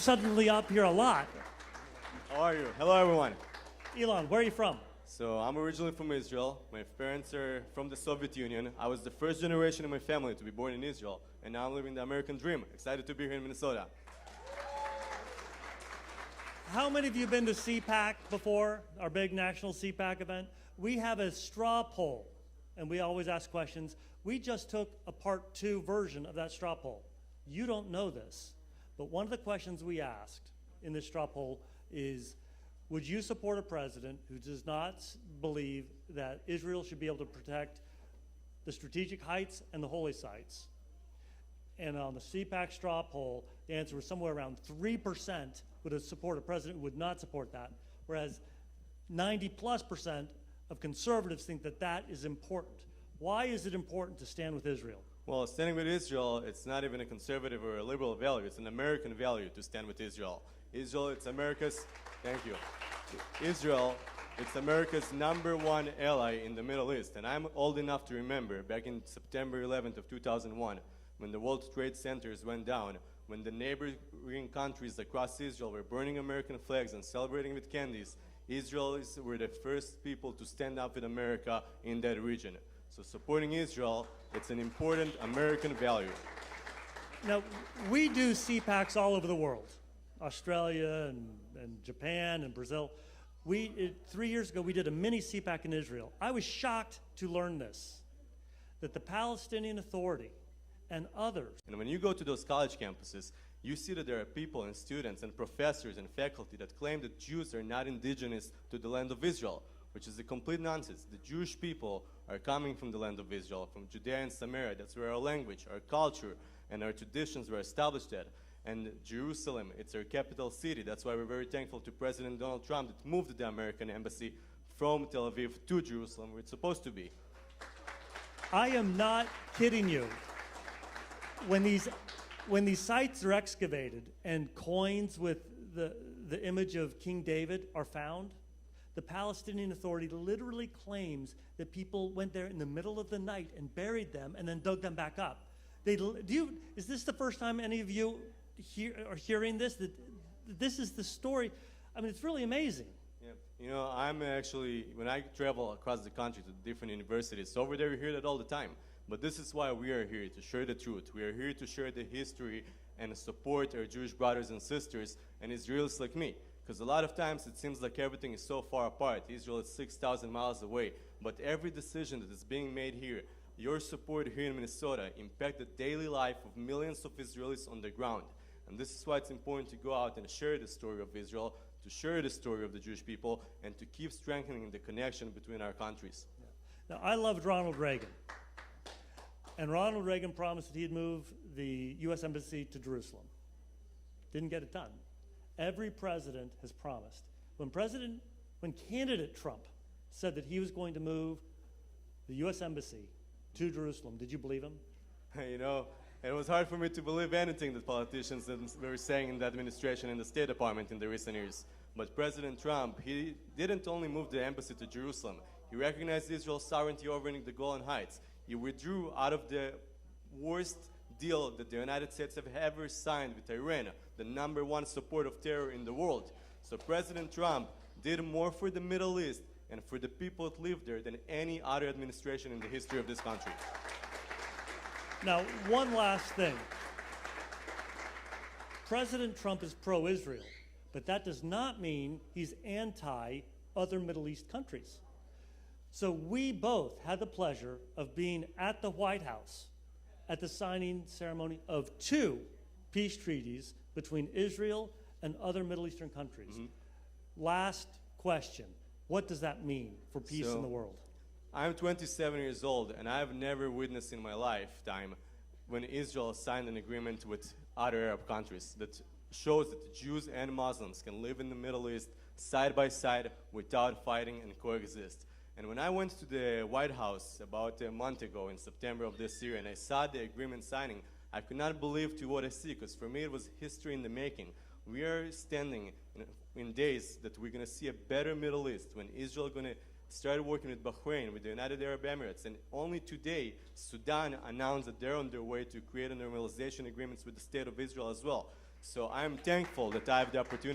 Suddenly up here a lot. How are you? Hello, everyone. Ilan, where are you from? So I'm originally from Israel. My parents are from the Soviet Union. I was the first generation in my family to be born in Israel, and now I'm living the American dream. Excited to be here in Minnesota. How many of you have been to CPAC before, our big national CPAC event? We have a straw poll, and we always ask questions. We just took a part 2 version of that straw poll. You don't know this, but one of the questions we asked in this straw poll is, would you support a president who does not believe that Israel should be able to protect the strategic heights and the holy sites? And on the CPAC straw poll, the answer was somewhere around 3% would support a president who would not support that, whereas 90+% of conservatives think that that is important. Why is it important to stand with Israel? Well, standing with Israel, it's not even a conservative or a liberal value. It's an American value to stand with Israel. Israel, it's America's, thank you. Israel, it's America's #1 ally in the Middle East. And I'm old enough to remember back in September 11th of 2001, when the World Trade Centers went down, when the neighboring countries across Israel were burning American flags and celebrating with candies, Israelis were the first people to stand up with America in that region. So supporting Israel, it's an important American value. Now, we do CPACs all over the world, Australia and Japan and Brazil. 3 years ago, we did a mini CPAC in Israel. I was shocked to learn this, that the Palestinian Authority and others. And when you go to those college campuses, you see that there are people and students and professors and faculty that claim that Jews are not indigenous to the land of Israel, which is a complete nonsense. The Jewish people are coming from the land of Israel, from Judea and Samaria. That's where our language, our culture, and our traditions were established at. And Jerusalem, it's our capital city. That's why we're very thankful to President Donald Trump that moved the American embassy from Tel Aviv to Jerusalem, where it's supposed to be. I am not kidding you. When these sites are excavated and coins with the image of King David are found, the Palestinian Authority literally claims that people went there in the middle of the night and buried them and then dug them back up. Is this the first time any of you are hearing this? That this is the story? I mean, it's really amazing. Yeah. You know, I'm actually, when I travel across the country to different universities, over there we hear that all the time. But this is why we are here, to share the truth. We are here to share the history and support our Jewish brothers and sisters and Israelis like me. Because a lot of times it seems like everything is so far apart. Israel is 6,000 miles away. But every decision that is being made here, your support here in Minnesota, impact the daily life of millions of Israelis on the ground. And this is why it's important to go out and share the story of Israel, to share the story of the Jewish people, and to keep strengthening the connection between our countries. Yeah. Now, I loved Ronald Reagan. And Ronald Reagan promised that he'd move the U.S. Embassy to Jerusalem. Didn't get it done. Every president has promised. When candidate Trump said that he was going to move the U.S. Embassy to Jerusalem, did you believe him? You know, it was hard for me to believe anything that politicians were saying in the administration and the State Department in the recent years. But President Trump, he didn't only move the embassy to Jerusalem. He recognized Israel's sovereignty over the Golan Heights. He withdrew out of the worst deal that the United States have ever signed with Iran, the #1 support of terror in the world. So President Trump did more for the Middle East and for the people that live there than any other administration in the history of this country. Now, one last thing. President Trump is pro-Israel, but that does not mean he's anti-other Middle East countries. So we both had the pleasure of being at the White House at the signing ceremony of 2 peace treaties between Israel and other Middle Eastern countries. Mm-hmm. Last question. What does that mean for peace in the world? I'm 27 years old, and I've never witnessed in my lifetime when Israel signed an agreement with other Arab countries that shows that Jews and Muslims can live in the Middle East side by side without fighting and coexist. And when I went to the White House about a month ago in September of this year and I saw the agreement signing, I could not believe to what I see, because for me it was history in the making. We are standing in days that we're going to see a better Middle East, when Israel is going to start working with Bahrain, with the United Arab Emirates, and only today Sudan announced that they're on their way to create a normalization agreements with the State of Israel as well. So I'm thankful that I have the opportunity